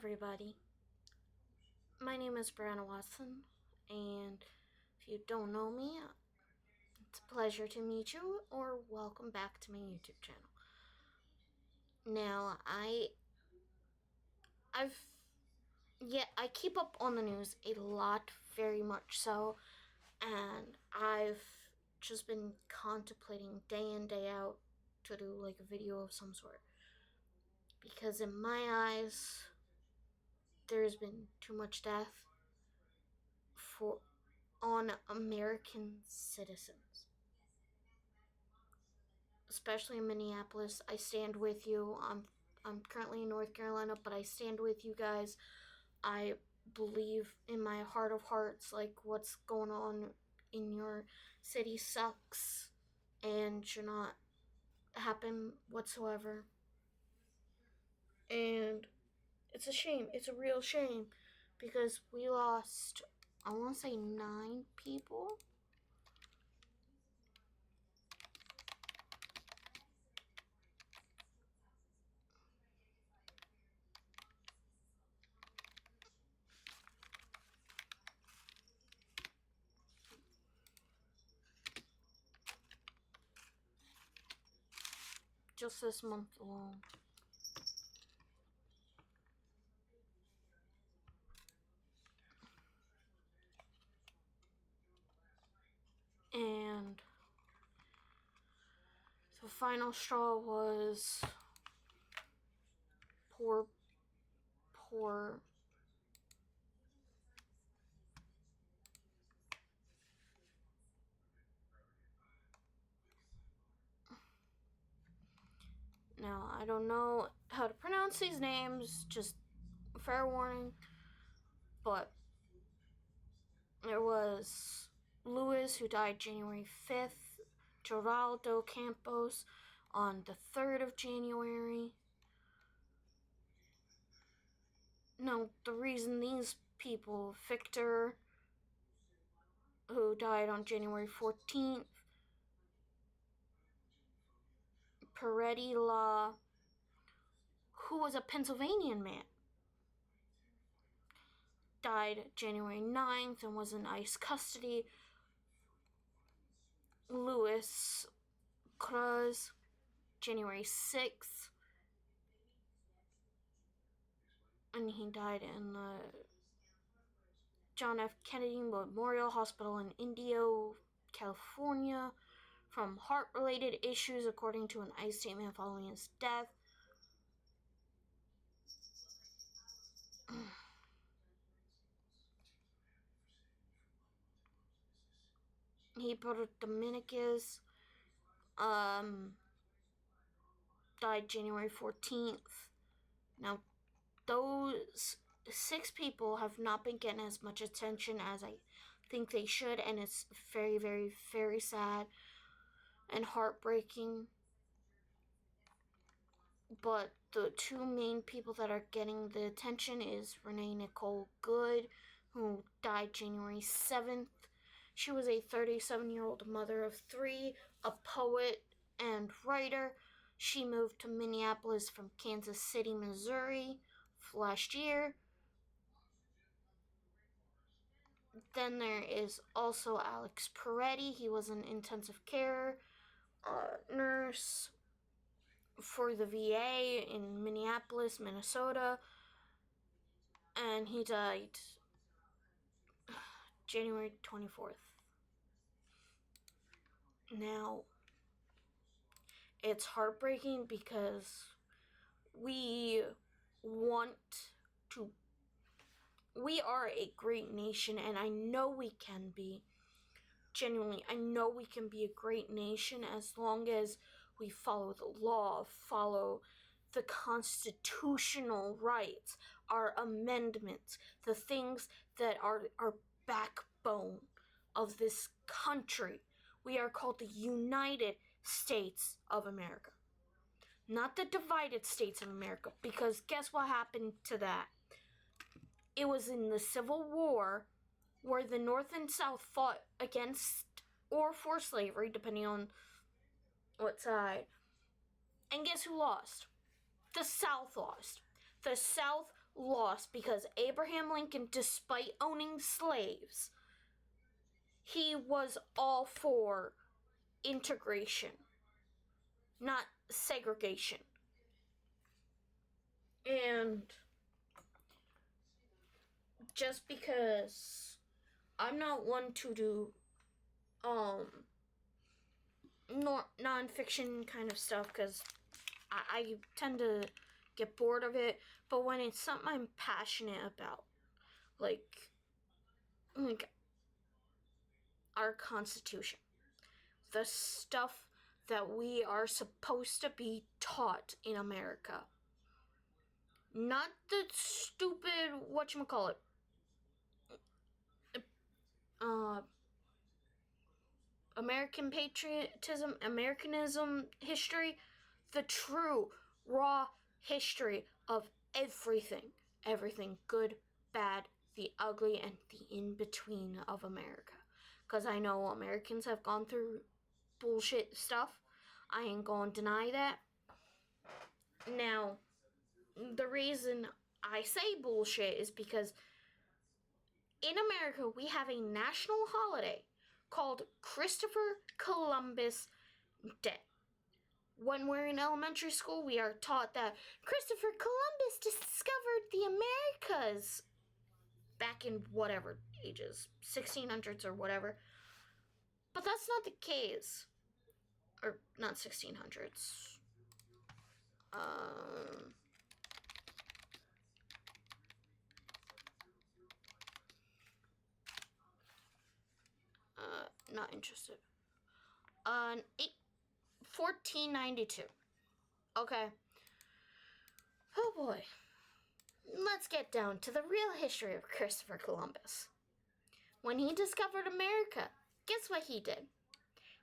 everybody. My name is Brianna Watson, and if you don't know me, it's a pleasure to meet you, or welcome back to my YouTube channel. Now, I keep up on the news a lot, very much so, and I've just been contemplating day in, day out to do like a video of some sort. Because in my eyes, there's been too much death on American citizens, especially in Minneapolis. I stand with you. I'm currently in North Carolina, but I stand with you guys. I believe in my heart of hearts, like, what's going on in your city sucks and should not happen whatsoever. And it's a shame. It's a real shame because we lost, I want to say 9 people. Just this month alone. And the final straw was poor now, I don't know how to pronounce these names, just fair warning, but there was Luis, who died January 5th, Geraldo Campos on the 3rd of January. No, the reason these people, Victor, who died on January 14th, Peretti Law, who was a Pennsylvanian man, died January 9th and was in ICE custody. Luis Cruz, January 6th, and he died in the John F. Kennedy Memorial Hospital in Indio, California, from heart-related issues, according to an ICE statement following his death. He Dominicus, died January 14th. Now, those 6 people have not been getting as much attention as I think they should, and it's very, very, very sad and heartbreaking. But the 2 main people that are getting the attention is Renee Nicole Good, who died January 7th. She was a 37-year-old mother of 3, a poet and writer. She moved to Minneapolis from Kansas City, Missouri last year. Then there is also Alex Peretti. He was an intensive care nurse for the VA in Minneapolis, Minnesota, and he died January 24th. Now, it's heartbreaking because we are a great nation, and I know we can be. Genuinely, I know we can be a great nation as long as we follow the law, follow the constitutional rights, our amendments, the things that are our backbone of this country. We are called the United States of America, not the divided States of America, because guess what happened to that? It was in the Civil War where the North and South fought against or for slavery, depending on what side. And guess who lost? The South lost. The South lost because Abraham Lincoln, despite owning slaves, he was all for integration, not segregation. And just because I'm not one to do non-fiction kind of stuff, because I tend to get bored of it, but when it's something I'm passionate about, like our Constitution, the stuff that we are supposed to be taught in America, not the stupid whatchamacallit, American patriotism, Americanism history, the true, raw history of everything. Everything good, bad, the ugly, and the in-between of America. Because I know Americans have gone through bullshit stuff. I ain't gonna deny that. Now, the reason I say bullshit is because in America we have a national holiday called Christopher Columbus Day. When we're in elementary school, we are taught that Christopher Columbus discovered the Americas back in whatever ages, 1600s or whatever. But that's not the case. Or not 1600s. Not interested. 1492. Okay. Oh boy. Let's get down to the real history of Christopher Columbus. When he discovered America, guess what he did?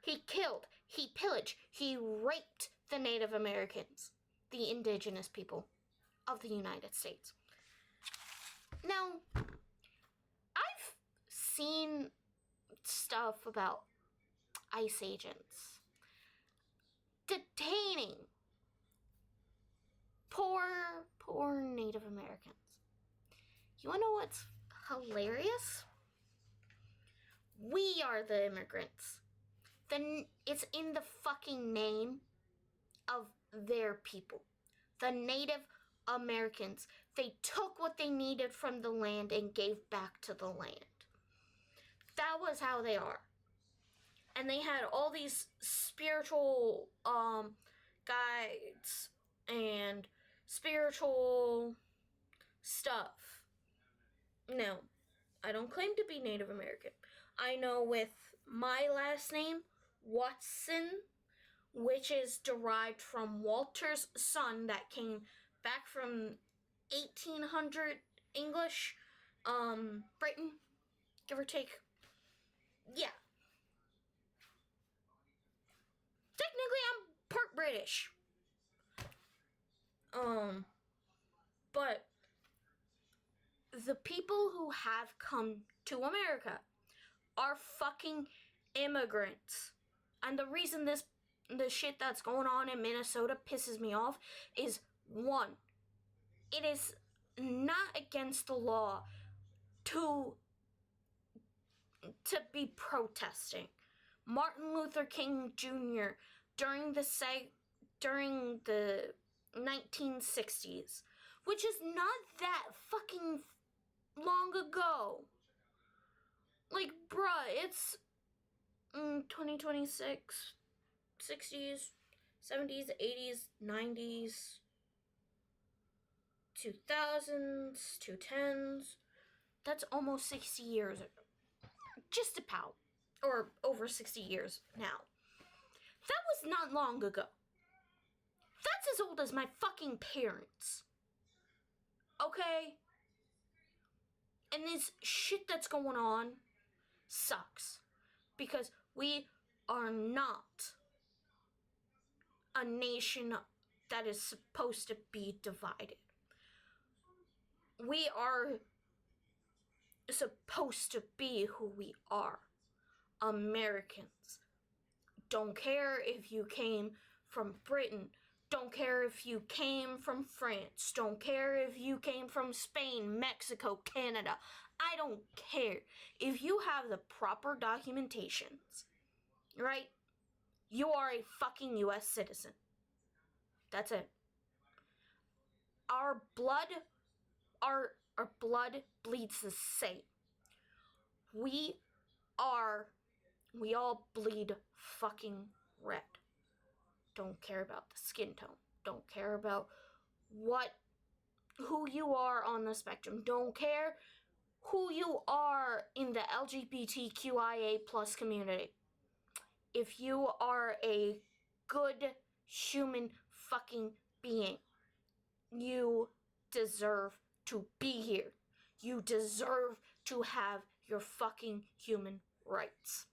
He killed, he pillaged, he raped the Native Americans, the indigenous people of the United States. Now, I've seen stuff about ICE agents detaining poor Native Americans. You wanna know what's hilarious? We are the immigrants. It's in the fucking name of their people. The Native Americans. They took what they needed from the land and gave back to the land. That was how they are. And they had all these spiritual guides and spiritual stuff. No, I don't claim to be Native American. I know with my last name, Watson, which is derived from Walter's son that came back from 1800 English, Britain, give or take. Yeah. Technically, I'm part British. But the people who have come to America are fucking immigrants. And the reason the shit that's going on in Minnesota pisses me off is, one, it is not against the law to be protesting. Martin Luther King Jr. during the 1960s, which is not that fucking long ago. Like, bruh, it's 2026, 60s, 70s, 80s, 90s, 2000s, 2010s. That's almost 60 years ago. Just about. Or over 60 years now. That was not long ago. That's as old as my fucking parents. Okay? And this shit that's going on sucks. Because we are not a nation that is supposed to be divided. We are supposed to be who we are. Americans. Don't care if you came from Britain. Don't care if you came from France. Don't care if you came from Spain, Mexico, Canada. I don't care. If you have the proper documentations, right? You are a fucking US citizen. That's it. Our blood our blood bleeds the same. We all bleed fucking red. Don't care about the skin tone. Don't care about who you are on the spectrum. Don't care who you are in the LGBTQIA plus community. If you are a good human fucking being, you deserve to be here. You deserve to have your fucking human rights.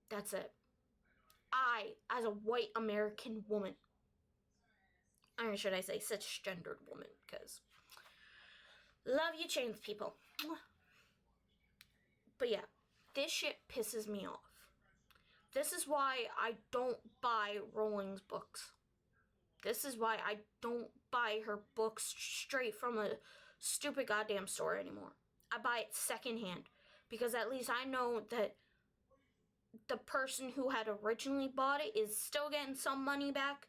That's it. I, as a white American woman, or should I say cisgendered woman, because love you trans people. But yeah, this shit pisses me off. This is why I don't buy Rowling's books. This is why I don't buy her books straight from a stupid goddamn store anymore. I buy it secondhand, because at least I know that the person who had originally bought it is still getting some money back,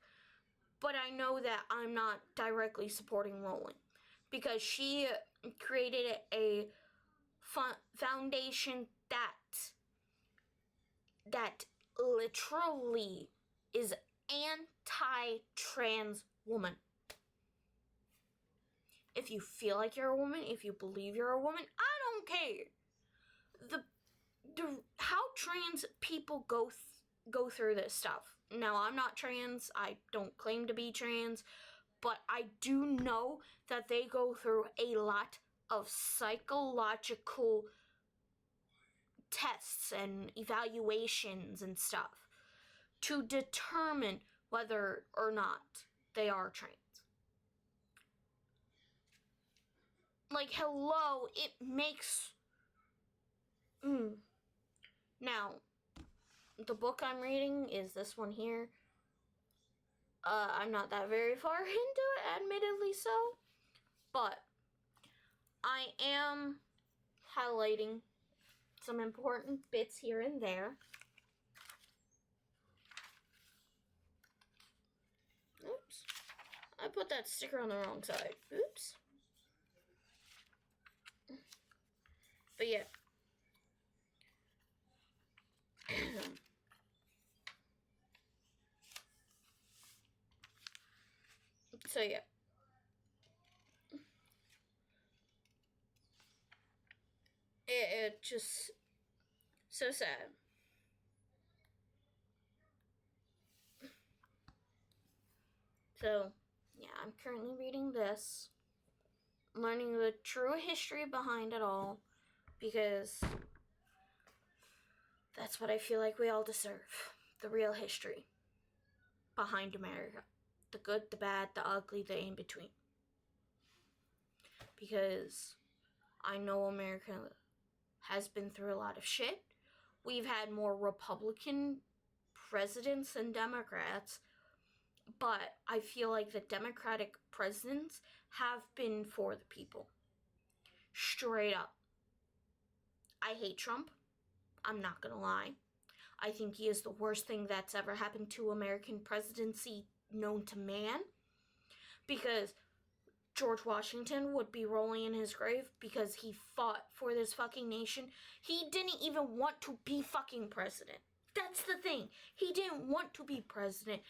but I know that I'm not directly supporting Rowling, because she created a foundation that literally is anti-trans woman. If you feel like you're a woman, if you believe you're a woman, I don't care. How trans people go through this stuff. Now, I'm not trans. I don't claim to be trans, but I do know that they go through a lot of psychological tests and evaluations and stuff to determine whether or not they are trans. Like, hello, it makes... Now, the book I'm reading is this one here. I'm not that very far into it, admittedly so, but I am highlighting some important bits here and there. Oops. I put that sticker on the wrong side. Oops. But yeah. So yeah. It just so sad. So yeah, I'm currently reading this, learning the true history behind it all, because that's what I feel like we all deserve. The real history behind America. The good, the bad, the ugly, the in-between. Because I know America has been through a lot of shit. We've had more Republican presidents than Democrats, but I feel like the Democratic presidents have been for the people. Straight up. I hate Trump. I'm not gonna lie. I think he is the worst thing that's ever happened to American presidency known to man. Because George Washington would be rolling in his grave because he fought for this fucking nation. He didn't even want to be fucking president. That's the thing. He didn't want to be president,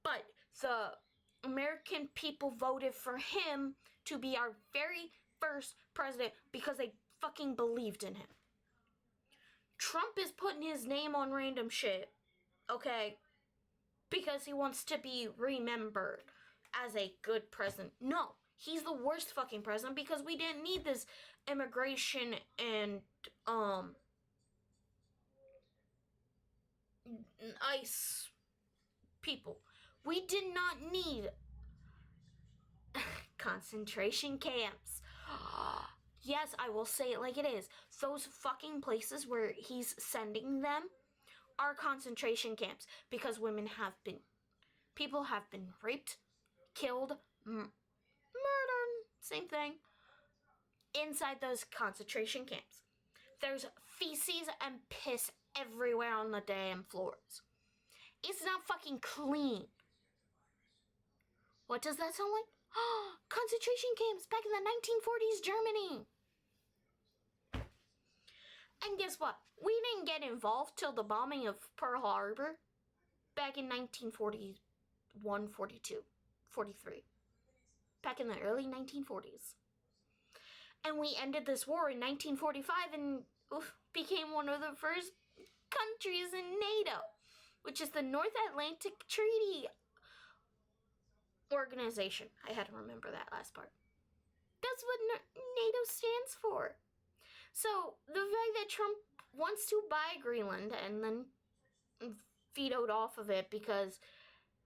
but the American people voted for him to be our very first president because they fucking believed in him. Trump is putting his name on random shit, okay? Because he wants to be remembered as a good president. No, he's the worst fucking president because we didn't need this immigration and, ICE people. We did not need concentration camps. Yes, I will say it like it is. Those fucking places where he's sending them are concentration camps because women have been People have been raped, killed, murdered, same thing, inside those concentration camps. There's feces and piss everywhere on the damn floors. It's not fucking clean. What does that sound like? Concentration camps back in the 1940s Germany. And guess what? We didn't get involved till the bombing of Pearl Harbor back in 1941, 42, 43. Back in the early 1940s. And we ended this war in 1945 and became one of the first countries in NATO, which is the North Atlantic Treaty Organization. I had to remember that last part. That's what NATO stands for. So the fact that Trump wants to buy Greenland and then vetoed off of it because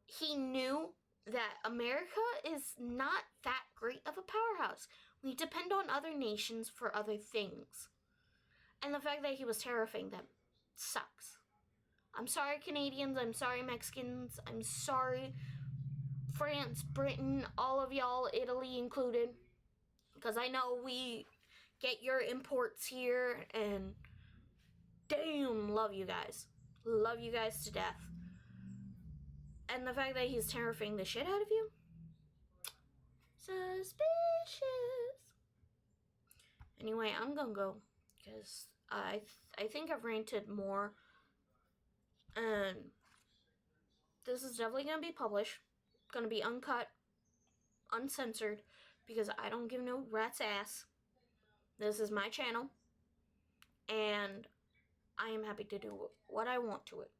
he knew that America is not that great of a powerhouse. We depend on other nations for other things. And the fact that he was tariffing them sucks. I'm sorry, Canadians. I'm sorry, Mexicans. I'm sorry, France, Britain, all of y'all, Italy included. Because I know we get your imports here, and damn, love you guys. Love you guys to death. And the fact that he's tariffing the shit out of you? Suspicious. Anyway, I'm gonna go. Because I think I've ranted more. And this is definitely gonna be published. Gonna be uncut, uncensored. Because I don't give no rat's ass. This is my channel. And I am happy to do what I want to it.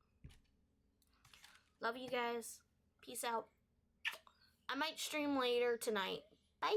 Love you guys. Peace out. I might stream later tonight. Bye.